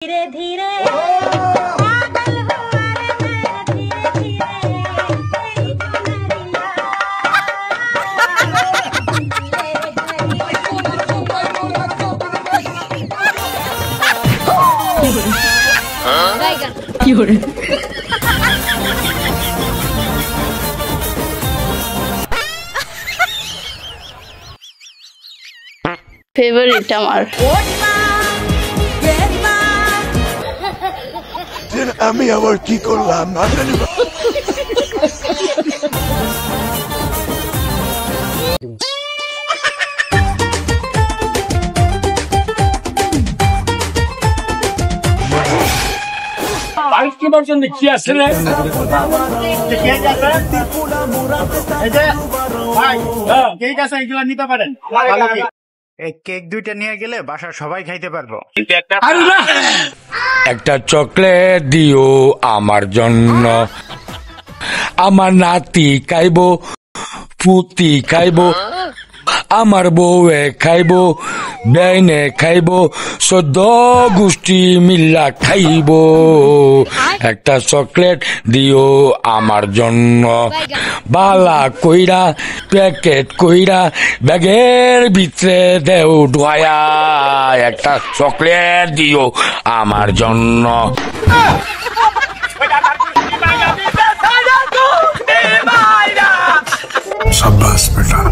धीरे धीरे पागल हुआ रे मैं धीरे धीरे फेवरेट আমার আমি আবার কি করলাম না জানি কি আছে রে নিতে পারেন কেক দুইটা নিয়ে গেলে বাসার সবাই খাইতে পারবো। একটা চকলেট দিও আমার জন্য, আমার নাতি খাইবো, পুতি খাইবো, আমার বউয়ে খাইবো, বেইনে খাইবো, 14 গোষ্ঠী মিল্লা খাইবো। একটা চকলেট দিও আমার জন্য, বালা কইরা প্যাকেট কইরা ব্যাগের ভিতরে দেও ঢুকায়া। একটা চকলেট দিও আমার জন্য। शाबाश बेटा।